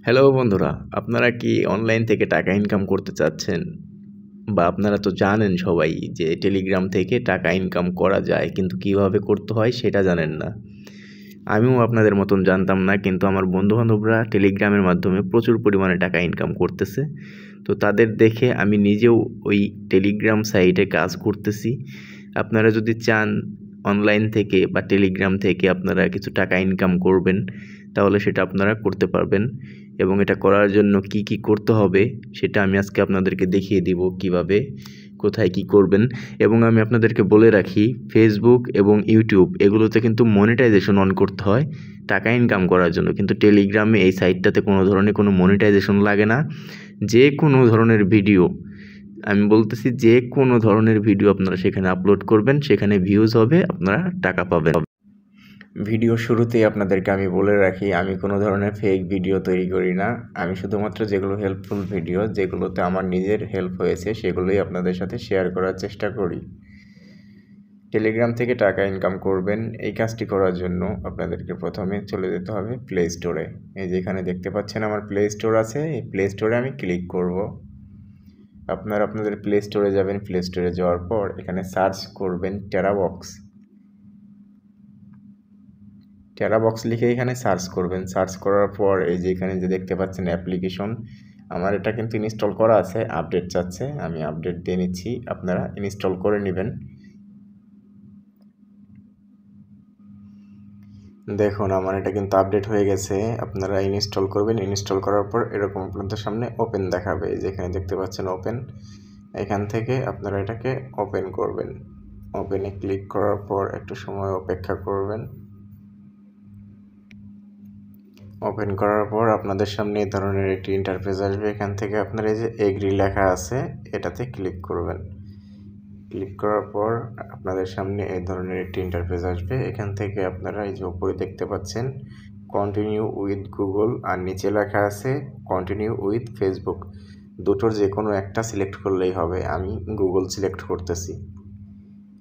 Hello বন্ধুরা, আপনারা কি অনলাইন থেকে টাকা ইনকাম করতে চাচ্ছেন? বা আপনারা তো জানেন সবাই যে টেলিগ্রাম থেকে টাকা ইনকাম করা যায়, কিন্তু কিভাবে করতে হয় সেটা জানেন না। আমিও আপনাদের মতন জানতাম না, কিন্তু আমার বন্ধুবান্ধবরা টেলিগ্রামের মাধ্যমে প্রচুর পরিমাণে টাকা ইনকাম করতেছে। তো তাদের দেখে আমি নিজেও ওই টেলিগ্রাম সাইটে কাজ করতেছি। আপনারা যদি চান অনলাইন থেকে বা টেলিগ্রাম থেকে আপনারা কিছু টাকা ইনকাম করবেন, তাহলে সেটা আপনারা করতে পারবেন। এবং এটা করার জন্য কি কি করতে হবে সেটা আমি আজকে আপনাদেরকে দেখিয়ে দিব, কিভাবে কোথায় কি করবেন। এবং আমি আপনাদেরকে বলে রাখি, ফেসবুক এবং ইউটিউব এগুলোতে কিন্তু মনিটাইজেশন অন করতে হয় টাকা ইনকাম করার জন্য, কিন্তু টেলিগ্রামে এই সাইটটাতে কোনো ধরনের কোনো মনিটাইজেশন লাগে না। যে কোনো ধরনের ভিডিও, আমি বলতেছি যে কোনো ধরনের ভিডিও আপনারা সেখানে আপলোড করবেন, সেখানে ভিউজ হবে, আপনারা টাকা পাবেন। ভিডিও শুরুতেই আপনাদেরকে আমি বলে রাখি, আমি কোনো ধরনের ফেক ভিডিও তৈরি করি না। আমি শুধুমাত্র যেগুলো হেল্পফুল ভিডিও, যেগুলোতে আমার নিজের হেল্প হয়েছে, সেগুলোই আপনাদের সাথে শেয়ার করার চেষ্টা করি। টেলিগ্রাম থেকে টাকা ইনকাম করবেন, এই কাজটি করার জন্য আপনাদেরকে প্রথমে চলে যেতে হবে প্লে স্টোরে। এই যেখানে দেখতে পাচ্ছেন আমার প্লে স্টোর আছে, এই প্লে স্টোরে আমি ক্লিক করব। আপনারা আপনাদের প্লে স্টোরে যাবেন। প্লে স্টোরে যাওয়ার পর এখানে সার্চ করবেন টেরাবক্স। টেরাবক্স লিখে এখানে সার্চ করবেন। সার্চ করার পর এই যে এখানে যে দেখতে পাচ্ছেন অ্যাপ্লিকেশন, আমার এটা কিন্তু ইনস্টল করা আছে, আপডেট চাচ্ছে, আমি আপডেট দিয়ে নিচ্ছি। আপনারা ইনস্টল করে নেবেন। দেখুন আমার এটা কিন্তু আপডেট হয়ে গেছে। আপনারা ইনস্টল করবেন। ইনস্টল করার পর এরকম আপনাদের সামনে ওপেন দেখাবে, যেখানে দেখতে পাচ্ছেন ওপেন। এখান থেকে আপনারা এটাকে ওপেন করবেন। ওপেনে ক্লিক করার পর একটু সময় অপেক্ষা করবেন। ওপেন করার পর আপনাদের সামনে এই ধরনের একটি ইন্টারফেস আসবে। এখান থেকে আপনারা এই যে এগ্রি লেখা আছে, এটাতে ক্লিক করবেন। ক্লিক করার পর আপনাদের সামনে এই ধরনের একটি ইন্টারফেস আসবে। এখান থেকে আপনারা এই যে উপরে দেখতে পাচ্ছেন কন্টিনিউ উইথ গুগল, আর নিচে লেখা আছে কন্টিনিউ উইথ ফেসবুক। দুটোর যে কোনো একটা সিলেক্ট করলেই হবে। আমি গুগল সিলেক্ট করতেছি।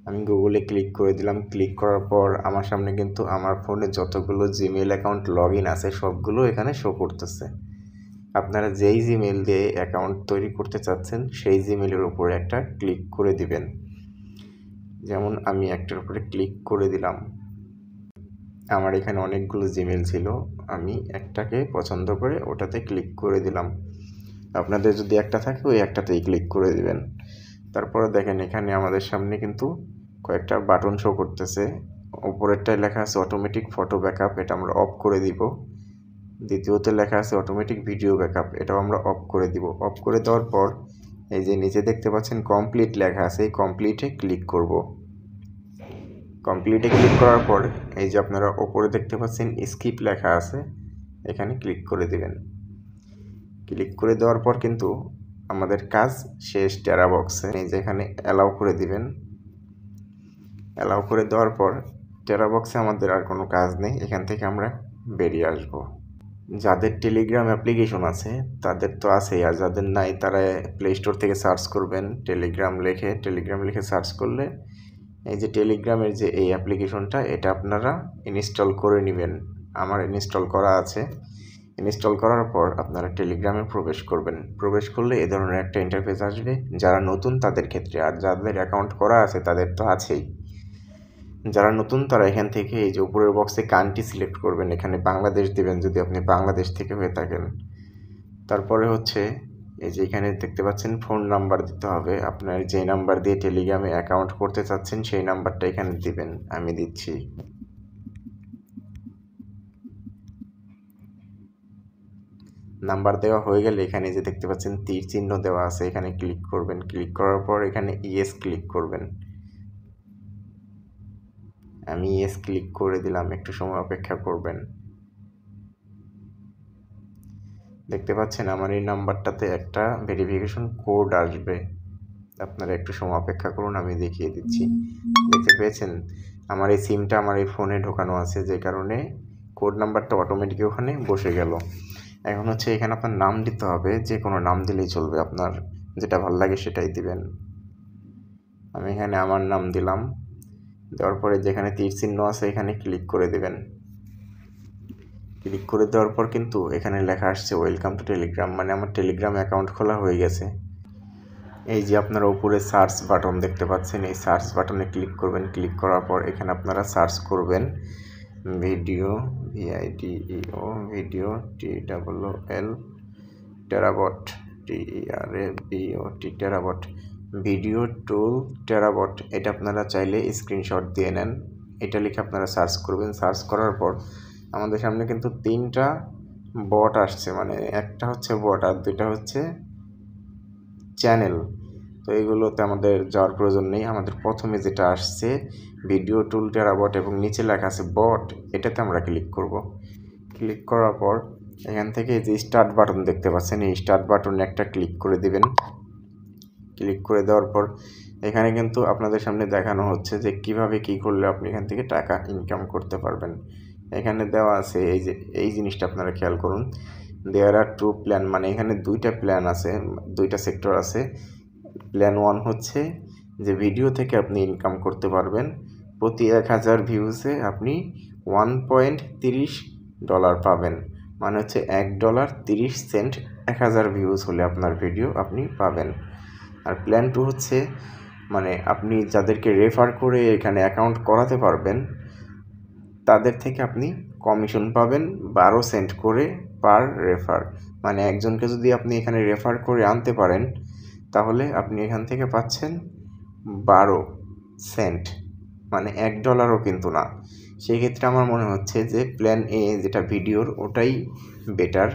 আমি গুগলে ক্লিক করে দিলাম। ক্লিক করার পর আমার সামনে কিন্তু আমার ফোনে যতগুলো জিমেইল অ্যাকাউন্ট লগ ইন আছে সবগুলো এখানে শো করতেছে। আপনারা যেই জিমেইল দিয়ে অ্যাকাউন্ট তৈরি করতে চাচ্ছেন সেই জিমেইলের উপরে একটা ক্লিক করে দিবেন। যেমন আমি একটার উপরে ক্লিক করে দিলাম। আমার এখানে অনেকগুলো জিমেইল ছিল, আমি একটাকে পছন্দ করে ওটাতে ক্লিক করে দিলাম। আপনাদের যদি একটা থাকে ওই একটাতেই ক্লিক করে দিবেন। তারপরে দেখেন এখানে আমাদের সামনে কিন্তু কয়েকটা বাটন শো করতেছে। উপরেরটায় লেখা আছে অটোমেটিক ফটো ব্যাকআপ, এটা আমরা অফ করে দিব। দ্বিতীয়তে লেখা আছে অটোমেটিক ভিডিও ব্যাকআপ, এটাও আমরা অফ করে দিব। অফ করে দেওয়ার পর এই যে নিচে দেখতে পাচ্ছেন কমপ্লিট লেখা আছে, এই কমপ্লিটে ক্লিক করব। কমপ্লিটে ক্লিক করার পর এই যে আপনারা ওপরে দেখতে পাচ্ছেন স্কিপ লেখা আছে, এখানে ক্লিক করে দিবেন। ক্লিক করে দেওয়ার পর কিন্তু আমাদের কাজ শেষ টেরাবক্সে। এই যে এখানে অ্যালাউ করে দিবেন। অ্যালাউ করে দেওয়ার পর টেরাবক্সে আমাদের আর কোনো কাজ নেই, এখান থেকে আমরা বেরিয়ে আসব। যাদের টেলিগ্রাম অ্যাপ্লিকেশন আছে তাদের তো আছেই, আর যাদের নাই তারা প্লে স্টোর থেকে সার্চ করবেন টেলিগ্রাম লিখে সার্চ করলে এই যে টেলিগ্রামের যে এই অ্যাপ্লিকেশনটা, এটা আপনারা ইনস্টল করে নেবেন। আমার ইনস্টল করা আছে। ইনস্টল করার পর আপনারা টেলিগ্রামে প্রবেশ করবেন। প্রবেশ করলে এ ধরনের একটা ইন্টারফেস আসবে, যারা নতুন তাদের ক্ষেত্রে, আর যাদের অ্যাকাউন্ট করা আছে তাদের তো আছেই। যারা নতুন তারা এখান থেকে এই যে উপরের বক্সে কান্ট্রি সিলেক্ট করবেন, এখানে বাংলাদেশ দেবেন যদি আপনি বাংলাদেশ থেকে হয়ে থাকেন। তারপরে হচ্ছে এই যে এখানে দেখতে পাচ্ছেন ফোন নাম্বার দিতে হবে। আপনার যে নাম্বার দিয়ে টেলিগ্রামে অ্যাকাউন্ট করতে চাচ্ছেন সেই নাম্বারটা এখানে দিবেন। আমি দিচ্ছি। নাম্বার দেওয়া হয়ে গেলে এখানে যে দেখতে পাচ্ছেন তীর চিহ্ন দেওয়া আছে, এখানে ক্লিক করবেন। ক্লিক করার পর এখানে ইয়েস ক্লিক করবেন। আমি ইয়েস ক্লিক করে দিলাম, একটু সময় অপেক্ষা করবেন। দেখতে পাচ্ছেন আমার এই নাম্বারটাতে একটা ভেরিফিকেশন কোড আসবে, আপনারা একটু সময় অপেক্ষা করুন, আমি দেখিয়ে দিচ্ছি। দেখতে পেয়েছেন আমার এই সিমটা আমার এই ফোনে ঢোকানো আছে, যে কারণে কোড নাম্বারটা অটোমেটিক ওখানে বসে গেল। এখন হচ্ছে এখানে আপনার নাম দিতে হবে, যে কোনো নাম দিলেই চলবে, আপনার যেটা ভালো লাগে সেটাই দিবেন। আমি এখানে আমার নাম দিলাম। দেওয়ার পরে যেখানে তীর চিহ্ন আছে এখানে ক্লিক করে দেবেন। ক্লিক করে দেওয়ার পর কিন্তু এখানে লেখা আসছে ওয়েলকাম টু টেলিগ্রাম, মানে আমার টেলিগ্রাম অ্যাকাউন্ট খোলা হয়ে গেছে। এই যে আপনারা উপরে সার্চ বাটন দেখতে পাচ্ছেন, এই সার্চ বাটনে ক্লিক করবেন। ক্লিক করার পর এখানে আপনারা সার্চ করবেন video, VIDEO, video TEEL Terabot, TERABOT, Terabot, video tool Terabot. এটা আপনারা চাইলে স্ক্রিনশট দিয়ে নেন। এটা লিখে আপনারা সার্চ করবেন। সার্চ করার পর আমাদের সামনে কিন্তু 3টা বট আসছে, মানে একটা হচ্ছে বট আর 2টা হচ্ছে চ্যানেল। তো এগুলোতে আমাদের যাওয়ার প্রয়োজন নেই। আমাদের প্রথমে যেটা আসছে ভিডিও টুল টেরাবট এবং নিচে লেখা আছে বট, এটাতে আমরা ক্লিক করব। ক্লিক করার পর এখান থেকে যে স্টার্ট বাটন দেখতে পাচ্ছেন, এই স্টার্ট বাটনে একটা ক্লিক করে দিবেন। ক্লিক করে দেওয়ার পর এখানে কিন্তু আপনাদের সামনে দেখানো হচ্ছে যে কিভাবে কি করলে আপনি এখান থেকে টাকা ইনকাম করতে পারবেন। এখানে দেওয়া আছে এই জিনিসটা আপনারা খেয়াল করুন, দেয়ার আর 2 প্ল্যান, মানে এখানে 2টা প্ল্যান আছে, 2টা সেক্টর আছে। প্ল্যান 1 হচ্ছে যে ভিডিও থেকে আপনি ইনকাম করতে পারবেন, প্রতি 1000 ভিউজে আপনি $1.30 পাবেন, মানে হচ্ছে $1.30 1000 ভিউজ হলে আপনার ভিডিও আপনি পাবেন। আর প্ল্যান 2 হচ্ছে মানে আপনি যাদেরকে রেফার করে এখানে অ্যাকাউন্ট করাতে পারবেন তাদের থেকে আপনি কমিশন পাবেন 12 সেন্ট করে পার রেফার, মানে একজনকে যদি আপনি এখানে রেফার করে আনতে পারেন তাহলে আপনি এখান থেকে পাচ্ছেন 12 সেন্ট, মানে $1ও কিন্তু না। সেই ক্ষেত্রে আমার মনে হচ্ছে যে প্ল্যান এ যেটা ভিডিওর ওটাই বেটার,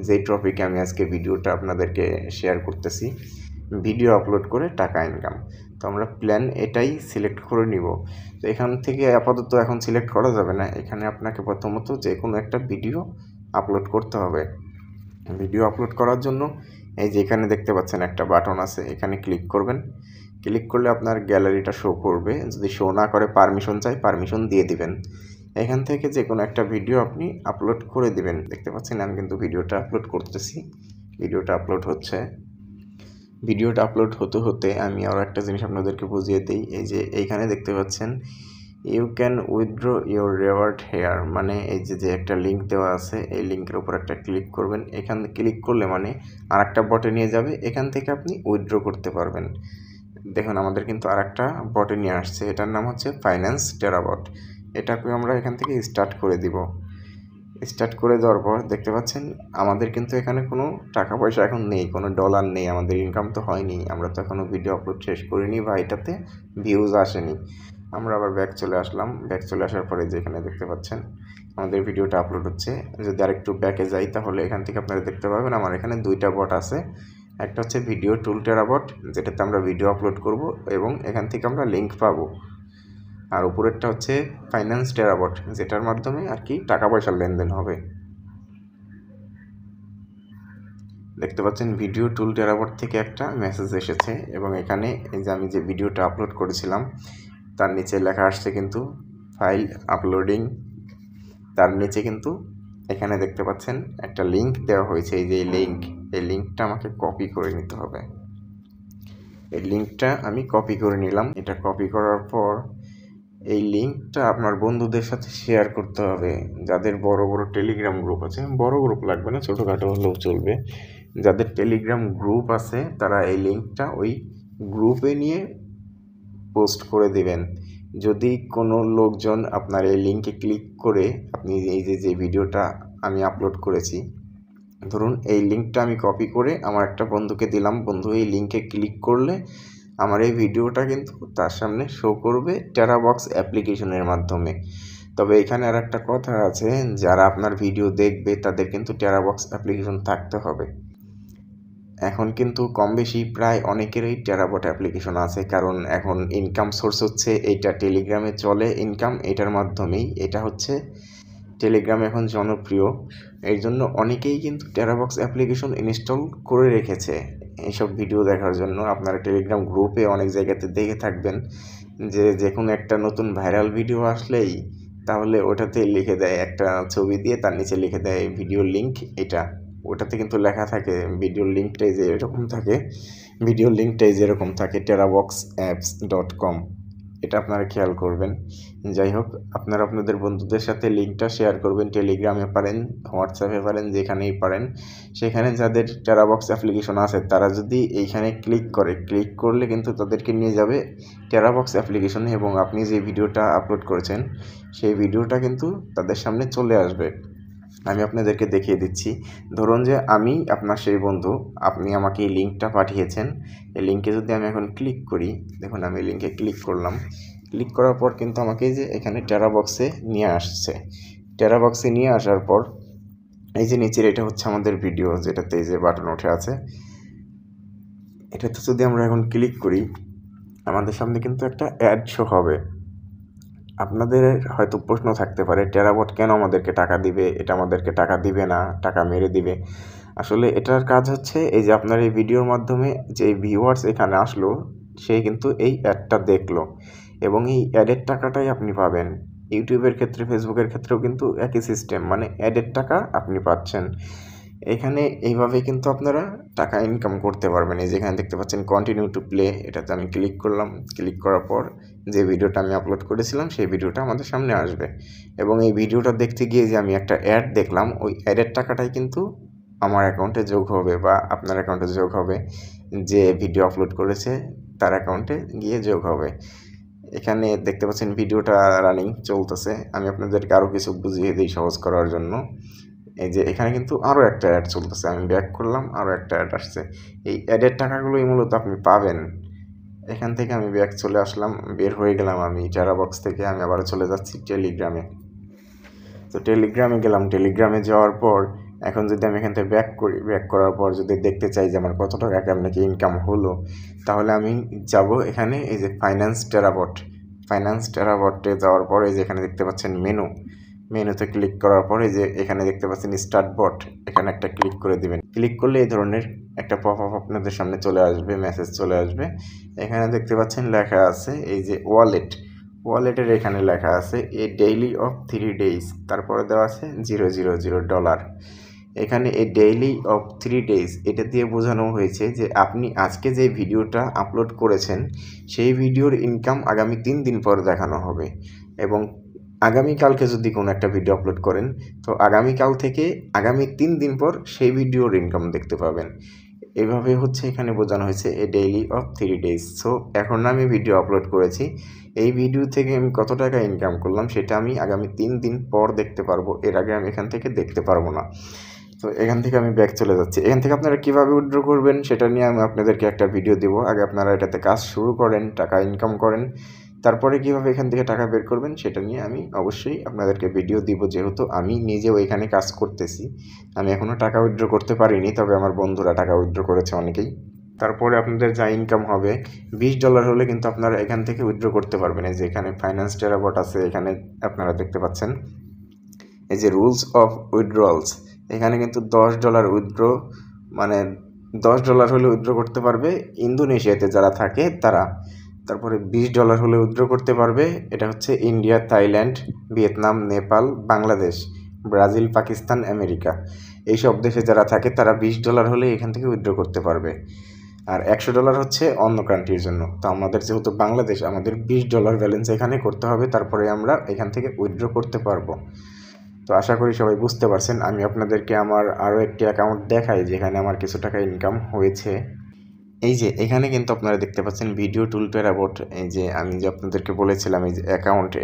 যে টপিকে আমি আজকে ভিডিওটা আপনাদেরকে শেয়ার করতেছি, ভিডিও আপলোড করে টাকা ইনকাম। তো আমরা প্ল্যান এটাই সিলেক্ট করে নিব। তো এখান থেকে আপাতত এখন সিলেক্ট করা যাবে না, এখানে আপনাকে প্রথমত যে কোনো একটা ভিডিও আপলোড করতে হবে। ভিডিও আপলোড করার জন্য এই যে এখানে দেখতে পাচ্ছেন একটা বাটন আছে, এখানে ক্লিক করবেন। ক্লিক করলে আপনার গ্যালারিটা শো করবে, যদি শো না করে পারমিশন চাই, পারমিশন দিয়ে দিবেন। এখান থেকে যে কোনো একটা ভিডিও আপনি আপলোড করে দিবেন। দেখতে পাচ্ছেন আমি কিন্তু ভিডিওটা আপলোড করতেছি, ভিডিওটা আপলোড হচ্ছে। ভিডিওটা আপলোড হতে হতে আমি আরও একটা জিনিস আপনাদেরকে বুঝিয়ে দিই। এই যে এইখানে দেখতে পাচ্ছেন you can withdraw your reward here, মানে এই যে একটা লিঙ্ক দেওয়া আছে, এই লিঙ্কের উপর একটা ক্লিক করবেন। এখানে ক্লিক করলে মানে আর একটা বটে নিয়ে যাবে, এখান থেকে আপনি উইথড্র করতে পারবেন। দেখুন আমাদের কিন্তু আর একটা বটে নিয়ে আসছে, এটার নাম হচ্ছে ফাইন্যান্স টেরাবট। এটাকে আমরা এখান থেকে স্টার্ট করে দিব। স্টার্ট করে দেওয়ার পর দেখতে পাচ্ছেন আমাদের কিন্তু এখানে কোনো টাকা পয়সা এখন নেই, কোনো ডলার নেই, আমাদের ইনকাম তো হয়নি, আমরা তো এখনও ভিডিও আপলোড শেষ করিনি বা এটাতে ভিউজ আসেনি। আমরা আবার ব্যাক চলে আসলাম। ব্যাক চলে আসার পরে যেখানে দেখতে পাচ্ছেন আমাদের ভিডিওটা আপলোড হচ্ছে, যদি আরেকটু ব্যাকে যাই তাহলে এখান থেকে আপনারা দেখতে পাবেন আমার এখানে 2টা বট আছে। একটা হচ্ছে ভিডিও টুল টেরাবট, যেটাতে আমরা ভিডিও আপলোড করব এবং এখান থেকে আমরা লিঙ্ক পাবো। আর উপরেরটা হচ্ছে ফাইন্যান্স টেরাবট, যেটার মাধ্যমে আর কি টাকা পয়সার লেনদেন হবে। দেখতে পাচ্ছেন ভিডিও টুল টেরাবট থেকে একটা মেসেজ এসেছে এবং এখানে এই যে আমি যে ভিডিওটা আপলোড করেছিলাম তার নিচে লেখা আসছে কিন্তু ফাইল আপলোডিং। তার নিচে কিন্তু এখানে দেখতে পাচ্ছেন একটা লিঙ্ক দেওয়া হয়েছে, এই যে এই লিঙ্কটা আমাকে কপি করে নিতে হবে। এই লিঙ্কটা আমি কপি করে নিলাম। এটা কপি করার পর এই লিঙ্কটা আপনার বন্ধুদের সাথে শেয়ার করতে হবে, যাদের বড় বড় টেলিগ্রাম গ্রুপ আছে, বড় গ্রুপ লাগবে না, ছোটোখাটো হলেও চলবে। যাদের টেলিগ্রাম গ্রুপ আছে তারা এই লিঙ্কটা ওই গ্রুপে নিয়ে পোস্ট করে দিবেন। যদি কোনো লোকজন আপনার এই লিঙ্কে ক্লিক করে আপনি এই যে ভিডিওটা আমি আপলোড করেছি, ধরুন এই লিঙ্কটা আমি কপি করে আমার একটা বন্ধুকে দিলাম, বন্ধু এই লিঙ্কে ক্লিক করলে আমার এই ভিডিওটা কিন্তু তার সামনে শো করবে টেরাবক্স অ্যাপ্লিকেশনের মাধ্যমে। তবে এখানে আর একটা কথা আছে, যারা আপনার ভিডিও দেখবে তাদের কিন্তু টেরাবক্স অ্যাপ্লিকেশন থাকতে হবে। এখন কিন্তু কম বেশি প্রায় অনেকেরই টেরাবট অ্যাপ্লিকেশন আছে, কারণ এখন ইনকাম সোর্স হচ্ছে এইটা, টেলিগ্রামে চলে ইনকাম এটার মাধ্যমেই। এটা হচ্ছে টেলিগ্রাম এখন জনপ্রিয়, এর জন্য অনেকেই কিন্তু টেরাবক্স অ্যাপ্লিকেশন ইনস্টল করে রেখেছে এইসব ভিডিও দেখার জন্য। আপনারা টেলিগ্রাম গ্রুপে অনেক জায়গাতে দেখে থাকবেন যে কোনো একটা নতুন ভাইরাল ভিডিও আসলেই তাহলে ওটাতে লিখে দেয় একটা ছবি দিয়ে, তার নিচে লিখে দেয় ভিডিও লিঙ্ক এটা, ওটাতে কিন্তু লেখা থাকে ভিডিও লিঙ্কটাই যে এরকম থাকে, ভিডিও লিঙ্কটাই যেরকম থাকে teraboxapps.com। এটা আপনারা খেয়াল করবেন। যাই হোক, আপনারা আপনাদের বন্ধুদের সাথে লিঙ্কটা শেয়ার করবেন। টেলিগ্রামে পারেন, হোয়াটসঅ্যাপে পারেন, যেখানেই পারেন। সেখানে যাদের টেরাবক্স অ্যাপ্লিকেশন আছে তারা যদি এইখানে ক্লিক করলে কিন্তু তাদেরকে নিয়ে যাবে টেরাবক্স অ্যাপ্লিকেশনে, এবং আপনি যে ভিডিওটা আপলোড করেছেন সেই ভিডিওটা কিন্তু তাদের সামনে চলে আসবে। আমি আপনাদেরকে দেখিয়ে দিচ্ছি। ধরুন যে আমি আপনার সেই বন্ধু, আপনি আমাকে এই লিঙ্কটা পাঠিয়েছেন। এই লিঙ্কে যদি আমি এখন ক্লিক করি, দেখুন আমি লিঙ্কে ক্লিক করলাম। ক্লিক করার পর কিন্তু আমাকে যে এখানে টেরাবক্সে নিয়ে আসছে। টেরাবক্সে নিয়ে আসার পর এই যে নিচের এটা হচ্ছে আমাদের ভিডিও, যেটাতে এই যে বাটন উঠে আছে। এটাতে যদি আমরা এখন ক্লিক করি, আমাদের সামনে কিন্তু একটা অ্যাড শো হবে। আপনাদের হয়তো প্রশ্ন থাকতে পারে, টেরাবট কেন আমাদেরকে টাকা দিবে, এটা আমাদেরকে টাকা দিবে না, টাকা মেরে দিবে। আসলে এটার কাজ হচ্ছে এই যে আপনার এই ভিডিওর মাধ্যমে যে ভিউয়ার্স এখানে আসলো, সে কিন্তু এই অ্যাডটা দেখলো, এবং এই অ্যাডের টাকাটাই আপনি পাবেন। ইউটিউবের ক্ষেত্রে, ফেসবুকের ক্ষেত্রেও কিন্তু একই সিস্টেম, মানে অ্যাডের টাকা আপনি পাচ্ছেন। এখানে এইভাবেই কিন্তু আপনারা টাকা ইনকাম করতে পারবেন। এই যেখানে দেখতে পাচ্ছেন কন্টিনিউ টু প্লে, এটাতে আমি ক্লিক করলাম। ক্লিক করার পর যে ভিডিওটা আমি আপলোড করেছিলাম সেই ভিডিওটা আমাদের সামনে আসবে, এবং এই ভিডিওটা দেখতে গিয়ে যে আমি একটা অ্যাড দেখলাম, ওই অ্যাডের টাকাটাই কিন্তু আমার অ্যাকাউন্টে যোগ হবে বা আপনার অ্যাকাউন্টে যোগ হবে। যে ভিডিও আপলোড করেছে তার অ্যাকাউন্টে গিয়ে যোগ হবে। এখানে দেখতে পাচ্ছেন ভিডিওটা রানিং চলতেছে। আমি আপনাদেরকে আরও কিছু বুঝিয়ে দিই সহজ করার জন্য। এই যে এখানে কিন্তু আরও একটা অ্যাড চলতেছে, আমি ব্যাক করলাম, আরও একটা অ্যাড আসছে। এই অ্যাডের টাকাগুলোই মূলত আপনি পাবেন। এখান থেকে আমি ব্যাক চলে আসলাম, বের হয়ে গেলাম আমি টেরাবক্স থেকে। আমি আবার চলে যাচ্ছি টেলিগ্রামে। তো টেলিগ্রামে গেলাম। টেলিগ্রামে যাওয়ার পর এখন যদি আমি এখান থেকে ব্যাক করি, ব্যাক করার পর যদি দেখতে চাই যে আমার কত টাকা আপনাকে ইনকাম হলো, তাহলে আমি যাব এখানে এই যে ফাইন্যান্স টেরাবটে যাওয়ার পর এই যে এখানে দেখতে পাচ্ছেন মেনুতে ক্লিক করার পরে যে এখানে দেখতে পাচ্ছেন স্টার্ট বট, এখানে একটা ক্লিক করে দিবেন। ক্লিক করলে এই ধরনের একটা পপ আপ আপনাদের সামনে চলে আসবে, মেসেজ চলে আসবে। এখানে দেখতে পাচ্ছেন লেখা আছে এই যে ওয়ালেটের এখানে লেখা আছে এ ডেইলি অফ 3 days, তারপরে দেওয়া আছে $000। এখানে এ ডেইলি অফ 3 days এটা দিয়ে বোঝানো হয়েছে যে আপনি আজকে যে ভিডিওটা আপলোড করেছেন সেই ভিডিওর ইনকাম আগামী 3 দিন পর দেখানো হবে, এবং আগামীকালকে যদি কোনো একটা ভিডিও আপলোড করেন তো আগামীকাল থেকে আগামী 3 দিন পর সেই ভিডিওর ইনকাম দেখতে পাবেন। এভাবে হচ্ছে এখানে বোঝানো হয়েছে এ ডেইলি অফ 3 days। সো এখন আমি ভিডিও আপলোড করেছি, এই ভিডিও থেকে আমি কত টাকা ইনকাম করলাম সেটা আমি আগামী 3 দিন পর দেখতে পারবো, এর আগে আমি এখান থেকে দেখতে পারবো না। তো এখান থেকে আমি ব্যাক চলে যাচ্ছি। এখান থেকে আপনারা কীভাবে উইথড্র করবেন সেটা নিয়ে আমি আপনাদেরকে একটা ভিডিও দেবো। আগে আপনারা এটাতে কাজ শুরু করেন, টাকা ইনকাম করেন, তারপরে কীভাবে এখান থেকে টাকা বের করবেন সেটা নিয়ে আমি অবশ্যই আপনাদেরকে ভিডিও দিব, যেহেতু আমি নিজেও এখানে কাজ করতেছি। আমি এখনও টাকা উইথড্র করতে পারিনি, তবে আমার বন্ধুরা টাকা উইথড্র করেছে অনেকেই। তারপরে আপনাদের যা ইনকাম হবে $20 হলে কিন্তু আপনারা এখান থেকে উইথড্র করতে পারবেন। এই যে এখানে ফাইন্যান্স টেরাবট আছে, এখানে আপনারা দেখতে পাচ্ছেন এই যে রুলস অফ উইথড্রলস, এখানে কিন্তু $10 উইথড্র, মানে $10 হলে উইথড্র করতে পারবে ইন্দোনেশিয়াতে যারা থাকে তারা। তারপরে $20 হলে উইথড্র করতে পারবে, এটা হচ্ছে India, Thailand, Vietnam, Nepal, Bangladesh, Brazil, Pakistan, America, এইসব দেশে যারা থাকে তারা $20 হলে এখান থেকে উইথড্র করতে পারবে। আর $100 হচ্ছে অন্য কান্ট্রির জন্য। তো আমাদের যেহেতু বাংলাদেশ, আমাদের $20 ব্যালেন্স এখানে করতে হবে, তারপরে আমরা এখান থেকে উইথড্র করতে পারবো। তো আশা করি সবাই বুঝতে পারছেন। আমি আপনাদেরকে আমার আরও একটি অ্যাকাউন্ট দেখাই যেখানে আমার কিছু টাকা ইনকাম হয়েছে। এই যে এখানে কিন্তু আপনারা দেখতে পাচ্ছেন ভিডিও টুল টেরাবট। এই যে আমি যে আপনাদেরকে বলেছিলাম এই যে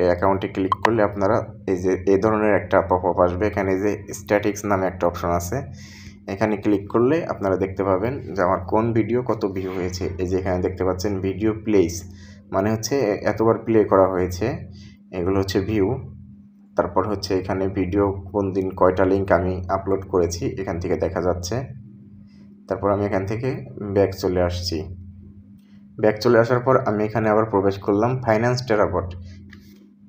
এই অ্যাকাউন্টে ক্লিক করলে আপনারা এই যে এই ধরনের একটা পপ আপ আসবে। এখানে যে স্ট্যাটিক্স নামে একটা অপশন আছে, এখানে ক্লিক করলে আপনারা দেখতে পাবেন যে আমার কোন ভিডিও কত ভিউ হয়েছে। এই যে এখানে দেখতে পাচ্ছেন ভিডিও প্লেস, মানে হচ্ছে এতবার প্লে করা হয়েছে, এগুলো হচ্ছে ভিউ। তারপর হচ্ছে এখানে ভিডিও কোন দিন কয়টা লিঙ্ক আমি আপলোড করেছি এখান থেকে দেখা যাচ্ছে। তারপর আমি এখান থেকে ব্যাক চলে আসছি। ব্যাক চলে আসার পর আমি এখানে আবার প্রবেশ করলাম ফাইন্যান্স টেরাবট।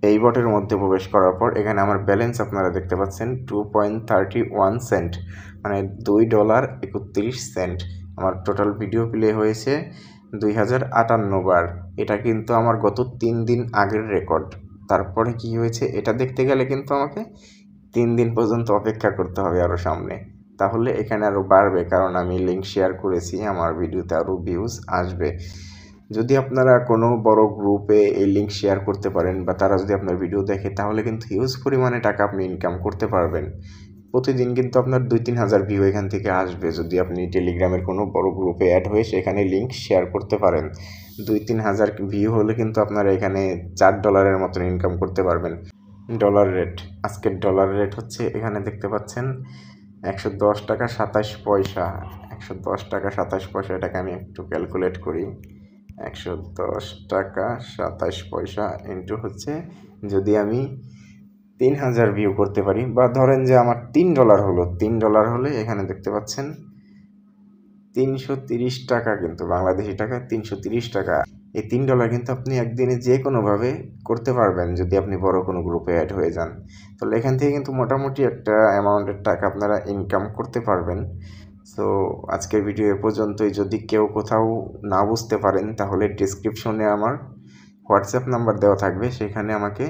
এই বটের মধ্যে প্রবেশ করার পর এখানে আমার ব্যালেন্স আপনারা দেখতে পাচ্ছেন 2.31 সেন্ট, মানে $2.31। আমার টোটাল ভিডিও প্লে হয়েছে 2058 বার। এটা কিন্তু আমার গত 3 দিন আগের রেকর্ড। তারপরে কি হয়েছে এটা দেখতে গেলে কিন্তু আমাকে 3 দিন পর্যন্ত অপেক্ষা করতে হবে আরও সামনে, তাহলে এখানে আরও বাড়বে, কারণ আমি লিঙ্ক শেয়ার করেছি, আমার ভিডিওতে আরও ভিউজ আসবে। যদি আপনারা কোনো বড় গ্রুপে এই লিঙ্ক শেয়ার করতে পারেন বা তারা যদি আপনার ভিডিও দেখে, তাহলে কিন্তু হিউজ পরিমাণে টাকা আপনি ইনকাম করতে পারবেন। প্রতিদিন কিন্তু আপনার 2-3 হাজার ভিউ এখান থেকে আসবে যদি আপনি টেলিগ্রামের কোনো বড় গ্রুপে অ্যাড হয়ে সেখানে লিঙ্ক শেয়ার করতে পারেন। 2-3 হাজার ভিউ হলে কিন্তু আপনারা এখানে $4 মতন ইনকাম করতে পারবেন। ডলার রেট, আজকের ডলার রেট হচ্ছে এখানে দেখতে পাচ্ছেন $110.27। $110.27, এটাকে আমি একটু ক্যালকুলেট করি। $110.27 ইন্টু হচ্ছে, যদি আমি 3,000 ভিউ করতে পারি, বা ধরেন যে আমার $3 হলো, $3 হলে এখানে দেখতে পাচ্ছেন 330 টাকা, কিন্তু বাংলাদেশি টাকায় 330 টাকা। এই $3 কিন্তু আপনি একদিনে যে কোনোভাবে করতে পারবেন যদি আপনি বড় কোনো গ্রুপে অ্যাড হয়ে যান। তাহলে এখান থেকে কিন্তু মোটামুটি একটা অ্যামাউন্টের টাকা আপনারা ইনকাম করতে পারবেন। সো আজকের ভিডিও এ পর্যন্তই। যদি কেউ কোথাও না বুঝতে পারেন, তাহলে ডিসক্রিপশনে আমার হোয়াটসঅ্যাপ নাম্বার দেওয়া থাকবে, সেখানে আমাকে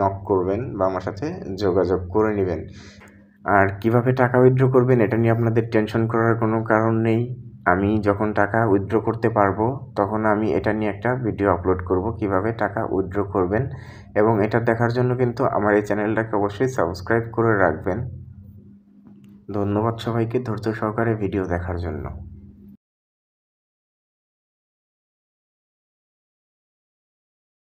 নক করবেন বা আমার সাথে যোগাযোগ করে নেবেন। আর কিভাবে টাকা উইথড্র করবেন এটা নিয়ে আপনাদের টেনশন করার কোনো কারণ নেই। আমি যখন টাকা উইথড্র করতে পারবো, তখন আমি এটা নিয়ে একটা ভিডিও আপলোড করব কিভাবে টাকা উইথড্র করবেন, এবং এটা দেখার জন্য কিন্তু আমার এই চ্যানেলটাকে অবশ্যই সাবস্ক্রাইব করে রাখবেন। ধন্যবাদ সবাইকে ধৈর্য সহকারে ভিডিও দেখার জন্য।